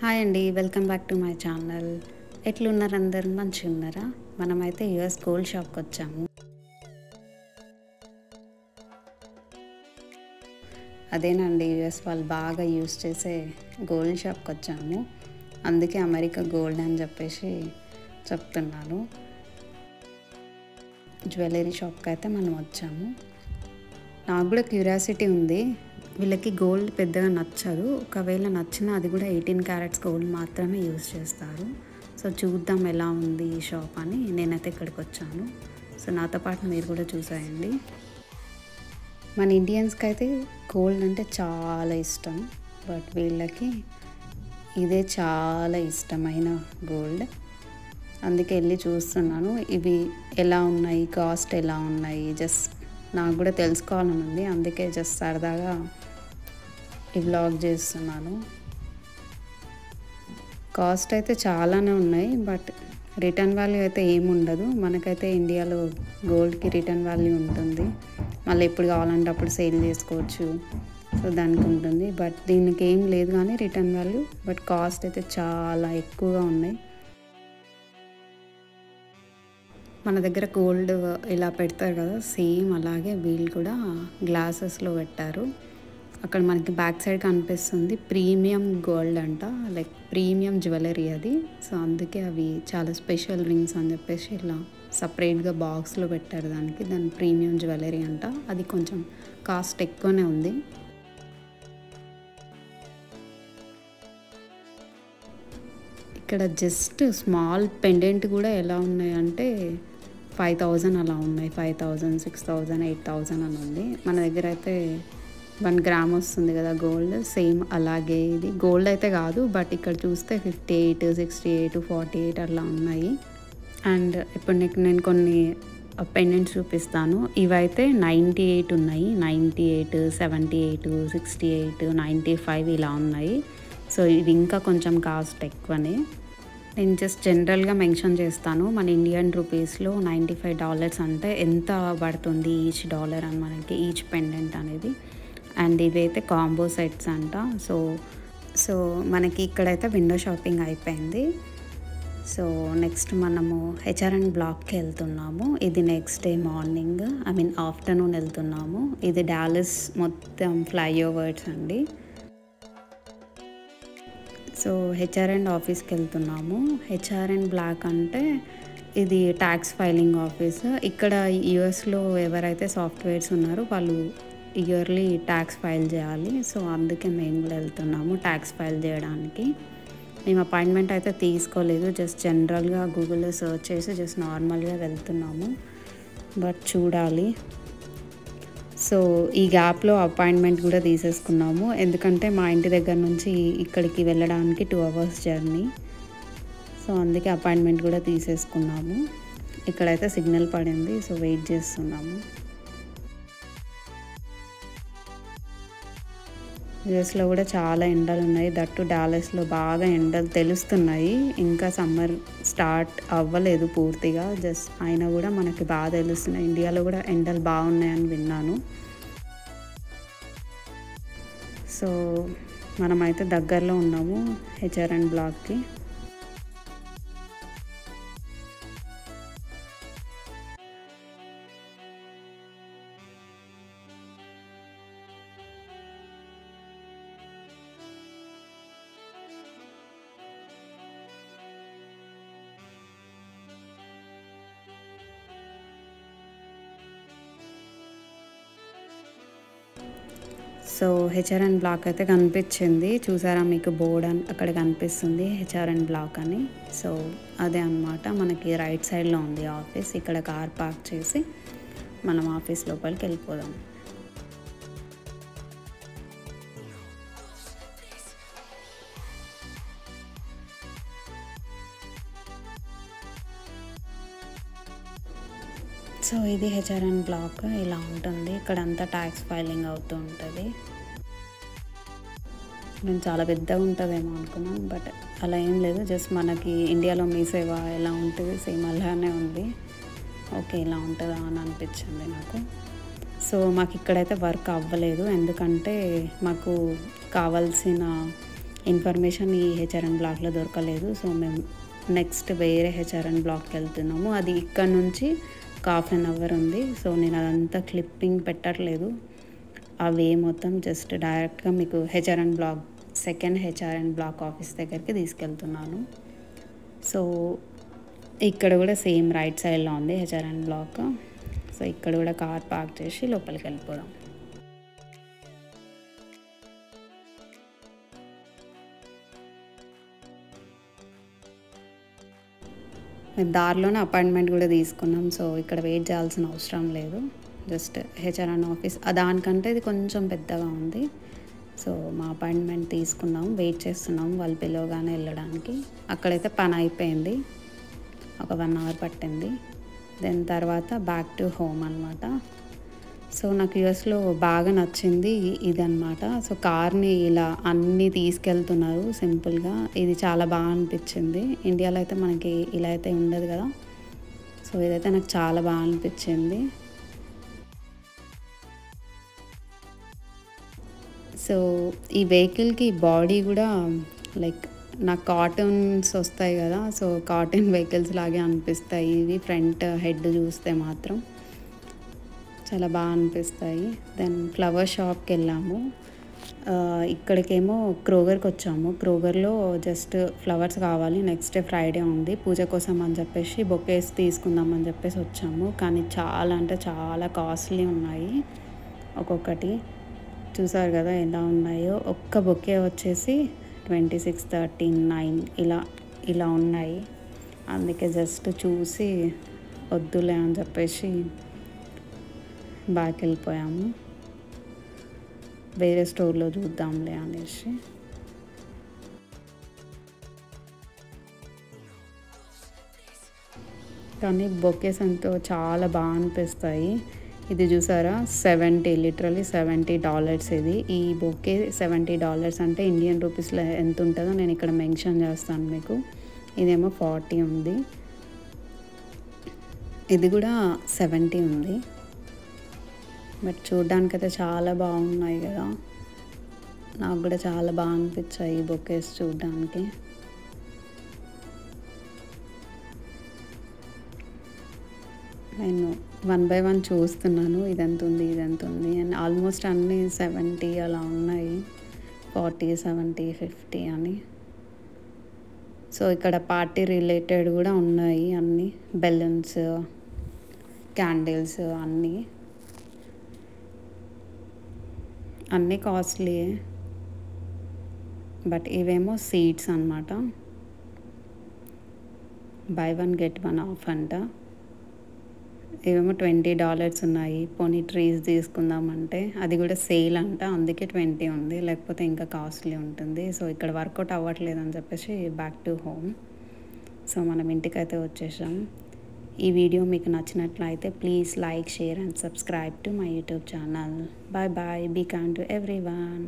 Hi అండి, welcome back to my channel. ఎట్లున్నారు అందరు? మంచిగా ఉన్నారా? మనమైతే యూఎస్ గోల్డ్ షాప్కి వచ్చాము. అదేనండి, యూఎస్ వాళ్ళు బాగా యూస్ చేసే గోల్డ్ షాప్కి వచ్చాము. అందుకే అమెరికా గోల్డ్ అని చెప్పేసి చెప్తున్నాను. జ్యువెలరీ షాప్కి అయితే మనం వచ్చాము. నాకు కూడా క్యూరియాసిటీ ఉంది, వీళ్ళకి గోల్డ్ పెద్దగా నచ్చదు, ఒకవేళ నచ్చినా అది కూడా 18 క్యారెట్స్ గోల్డ్ మాత్రమే యూజ్ చేస్తారు. సో చూద్దాం ఎలా ఉంది ఈ షాప్ అని నేనైతే ఇక్కడికి వచ్చాను. సో నాతో పాటు మీరు కూడా చూసేయండి. మన ఇండియన్స్కి అయితే గోల్డ్ అంటే చాలా ఇష్టం, బట్ వీళ్ళకి ఇదే చాలా ఇష్టమైన గోల్డ్. అందుకే వెళ్ళి చూస్తున్నాను ఇవి ఎలా ఉన్నాయి, కాస్ట్ ఎలా ఉన్నాయి, జస్ట్ నాకు కూడా తెలుసుకోవాలని ఉంది. అందుకే జస్ట్ సరదాగా ఈ వ్లాగ్ చేస్తున్నాను. కాస్ట్ అయితే చాలానే ఉన్నాయి, బట్ రిటర్న్ వాల్యూ అయితే ఏముండదు. మనకైతే ఇండియాలో గోల్డ్కి రిటర్న్ వాల్యూ ఉంటుంది, మళ్ళీ ఎప్పుడు కావాలంటే అప్పుడు సేల్ చేసుకోవచ్చు. సో దానికి ఉంటుంది, బట్ దీనికి ఏం లేదు కానీ రిటర్న్ వాల్యూ. బట్ కాస్ట్ అయితే చాలా ఎక్కువగా ఉన్నాయి. మన దగ్గర గోల్డ్ ఇలా పెడతారు కదా, సేమ్ అలాగే వీళ్ళు కూడా గ్లాసెస్లో పెట్టారు. అక్కడ మనకి బ్యాక్ సైడ్ కనిపిస్తుంది ప్రీమియం గోల్డ్ అంట, లైక్ ప్రీమియం జ్యువెలరీ అది. సో అందుకే అవి చాలా స్పెషల్ రింగ్స్ అని చెప్పేసి ఇలా సపరేట్గా బాక్స్లో పెట్టారు. దాని ప్రీమియం జ్యువెలరీ అంట. అది కొంచెం కాస్ట్ ఎక్కువనే ఉంది. ఇక్కడ జస్ట్ స్మాల్ పెండెంట్ కూడా ఎలా ఉన్నాయంటే 5,000 అలా ఉన్నాయి. 5,000, 6,000, 8,000 అని ఉంది. మన దగ్గర అయితే 1 గ్రామ్ వస్తుంది కదా గోల్డ్, సేమ్ అలాగే ఇది గోల్డ్ అయితే కాదు, బట్ ఇక్కడ చూస్తే 58, 68, 48 అలా ఉన్నాయి. అండ్ ఇప్పుడు నేను కొన్ని పెండెంట్స్ చూపిస్తాను. ఇవైతే 98 ఉన్నాయి, 98, 78, 68, 95 ఇలా ఉన్నాయి. సో ఇవి ఇంకా కొంచెం కాస్ట్ ఎక్కువనే. నేను జస్ట్ జనరల్గా మెన్షన్ చేస్తాను. మన ఇండియన్ రూపీస్లో $95 అంటే ఎంత పడుతుంది ఈచ్ డాలర్ అని మనకి, ఈచ్ పెండెంట్ అనేది. అండ్ ఇవైతే కాంబో సెట్స్ అంట. సో మనకి ఇక్కడైతే విండో షాపింగ్ అయిపోయింది. సో నెక్స్ట్ మనము హెచ్ఆర్ఎన్ బ్లాక్కి వెళ్తున్నాము. ఇది నెక్స్ట్ డే మార్నింగ్, ఆఫ్టర్నూన్ వెళ్తున్నాము. ఇది డాలస్ మొత్తం ఫ్లైఓవర్స్ అండి. సో హెచ్ఆర్ఎన్ ఆఫీస్కి వెళ్తున్నాము. హెచ్ఆర్ఎన్ బ్లాక్ అంటే ఇది ట్యాక్స్ ఫైలింగ్ ఆఫీస్. ఇక్కడ యూఎస్లో ఎవరైతే సాఫ్ట్వేర్స్ ఉన్నారో వాళ్ళు ఇయర్లీ ట్యాక్స్ ఫైల్ చేయాలి. సో అందుకే మేము కూడా వెళ్తున్నాము ట్యాక్స్ ఫైల్ చేయడానికి. మేము అపాయింట్మెంట్ అయితే తీసుకోలేదు, జస్ట్ జనరల్గా గూగుల్లో సెర్చ్ చేసి జస్ట్ నార్మల్గా వెళ్తున్నాము. బట్ చూడాలి. సో ఈ గ్యాప్లో అపాయింట్మెంట్ కూడా తీసేసుకున్నాము, ఎందుకంటే మా ఇంటి దగ్గర నుంచి ఇక్కడికి వెళ్ళడానికి 2 hours జర్నీ. సో అందుకే అపాయింట్మెంట్ కూడా తీసేసుకున్నాము. ఇక్కడైతే సిగ్నల్ పడింది, సో వెయిట్ చేస్తున్నాము. యూఎస్లో కూడా చాలా ఎండలు ఉన్నాయి, దట్టు డాలస్లో బాగా ఎండలు తెలుస్తున్నాయి. ఇంకా సమ్మర్ స్టార్ట్ అవ్వలేదు పూర్తిగా, జస్ట్ అయినా కూడా మనకి బాగా తెలుస్తున్నాయి. ఇండియాలో కూడా ఎండలు బాగున్నాయని విన్నాను. సో మనమైతే దగ్గరలో ఉన్నాము హెచ్ఆర్ఎన్ బ్లాక్కి. సో హెచ్ఆర్ఎన్ బ్లాక్ అయితే కనిపించింది, చూసారా మీకు బోర్డ్ అక్కడ కనిపిస్తుంది హెచ్ఆర్ఎన్ బ్లాక్ అని. సో అదే అన్నమాట, మనకి రైట్ సైడ్లో ఉంది ఆఫీస్. ఇక్కడ కార్ పార్క్ చేసి మనం ఆఫీస్ లోపలికి వెళ్ళిపోదాం. సో ఇది హెచ్ఆర్ఎన్ బ్లాక్ ఇలా ఉంటుంది. ఇక్కడంతా ట్యాక్స్ ఫైలింగ్ అవుతూ ఉంటుంది. నేను చాలా పెద్దగా ఉంటుందేమో అనుకున్నాను, బట్ అలా ఏం లేదు. జస్ట్ మనకి ఇండియాలో మీ సేవ ఎలా ఉంటుంది సేమ్ అలానే ఉంది. ఓకే, ఇలా ఉంటుందా అని అనిపించింది నాకు. సో మాకు ఇక్కడైతే వర్క్ అవ్వలేదు, ఎందుకంటే మాకు కావాల్సిన ఇన్ఫర్మేషన్ ఈ హెచ్ఆర్ఎన్ బ్లాక్లో దొరకలేదు. సో మేము నెక్స్ట్ వేరే హెచ్ఆర్ఎన్ బ్లాక్కి వెళ్తున్నాము. అది ఇక్కడ నుంచి ఒక ½ ఉంది. సో నేను అదంతా క్లిప్పింగ్ పెట్టట్లేదు. ఆ వే మొత్తం జస్ట్ డైరెక్ట్గా మీకు హెచ్ఆర్ఎన్ బ్లాక్ సెకండ్ హెచ్ఆర్ఎన్ బ్లాక్ ఆఫీస్ దగ్గరికి తీసుకెళ్తున్నాను. సో ఇక్కడ కూడా సేమ్ రైట్ సైడ్లో ఉంది హెచ్ఆర్ఎన్ బ్లాక్. సో ఇక్కడ కూడా కార్ పార్క్ చేసి లోపలికి వెళ్ళిపోదాం. మేము దారిలోనే అపాయింట్మెంట్ కూడా తీసుకున్నాం. సో ఇక్కడ వెయిట్ చేయాల్సిన అవసరం లేదు. జస్ట్ హెచ్ఆర్ఎన్ ఆఫీస్ దానికంటే ఇది కొంచెం పెద్దగా ఉంది. సో మా అపాయింట్మెంట్ తీసుకున్నాం, వెయిట్ చేస్తున్నాం వాళ్ళు పిలవగానే వెళ్ళడానికి. అక్కడైతే పని అయిపోయింది, ఒక 1 అవర్ పట్టింది. దెన్ తర్వాత బ్యాక్ టు హోమ్ అనమాట. సో నాకు యూఎస్లో బాగా నచ్చింది ఇదన్నమాట. సో కార్ని ఇలా అన్నీ తీసుకెళ్తున్నారు సింపుల్గా. ఇది చాలా బాగా అనిపించింది. ఇండియాలో అయితే మనకి ఇలా అయితే ఉండదు కదా. సో ఇదైతే నాకు చాలా బాగా అనిపించింది. సో ఈ వెహికల్కి బాడీ కూడా లైక్ నాకు కార్టూన్స్ వస్తాయి కదా, సో కార్టూన్ వెహికల్స్ లాగే అనిపిస్తాయి ఇవి. ఫ్రంట్ హెడ్ చూస్తే మాత్రం చాలా బాగా అనిపిస్తాయి. దెన్ ఫ్లవర్ షాప్కి వెళ్ళాము. ఇక్కడికేమో క్రోగర్కి వచ్చాము. క్రోగర్లో జస్ట్ ఫ్లవర్స్ కావాలి, నెక్స్ట్ డే ఫ్రైడే ఉంది, పూజ కోసం అని చెప్పేసి బొకేస్ తీసుకుందామని చెప్పేసి వచ్చాము. కానీ చాలా అంటే చాలా కాస్ట్లీ ఉన్నాయి ఒక్కొక్కటి. చూసారు కదా ఎలా ఉన్నాయో. ఒక్క బొకే వచ్చేసి 26, 13, 9 ఇలా ఉన్నాయి. అందుకే జస్ట్ చూసి వద్దులే అని చెప్పేసి బ్యాక్ వెళ్ళిపోయాము. వేరే స్టోర్లో చూద్దాంలే అనేసి. కానీ బొకేస్ అంతా చాలా బాగా అనిపిస్తాయి. ఇది చూసారా, లిటరలీ $70 ఇది. ఈ బొకే $70 అంటే ఇండియన్ రూపీస్లో ఎంత ఉంటుందో నేను ఇక్కడ మెన్షన్ చేస్తాను మీకు. ఇదేమో 40 ఉంది, ఇది కూడా 70 ఉంది. బట్ చూడ్డానికైతే చాలా బాగున్నాయి కదా. నాకు కూడా చాలా బాగా అనిపించాయి ఈ బొకేస్ చూడ్డానికి. నేను 1 by 1 చూస్తున్నాను, ఇదెంత ఉంది అండ్ ఆల్మోస్ట్ అన్నీ 70 అలా ఉన్నాయి. 40, 70, 50 అని. సో ఇక్కడ పార్టీ రిలేటెడ్ కూడా ఉన్నాయి అన్నీ, బెలూన్స్, క్యాండిల్స్ అన్నీ కాస్ట్లీయే. బట్ ఇవేమో సీడ్స్ అన్నమాట. బై 1 get 1 ఆఫ్ అంట. ఇవేమో $20 ఉన్నాయి. పోనీ ట్రీస్ తీసుకుందామంటే అది కూడా సేల్ అంట, అందుకే 20 ఉంది, లేకపోతే ఇంకా కాస్ట్లీ ఉంటుంది. సో ఇక్కడ వర్కౌట్ అవ్వట్లేదు అని చెప్పేసి బ్యాక్ టు హోమ్. సో మనం ఇంటికైతే వచ్చేసాం. ఈ వీడియో మీకు నచ్చినట్లయితే please like, share and subscribe to my YouTube channel. Bye bye. Be kind to everyone.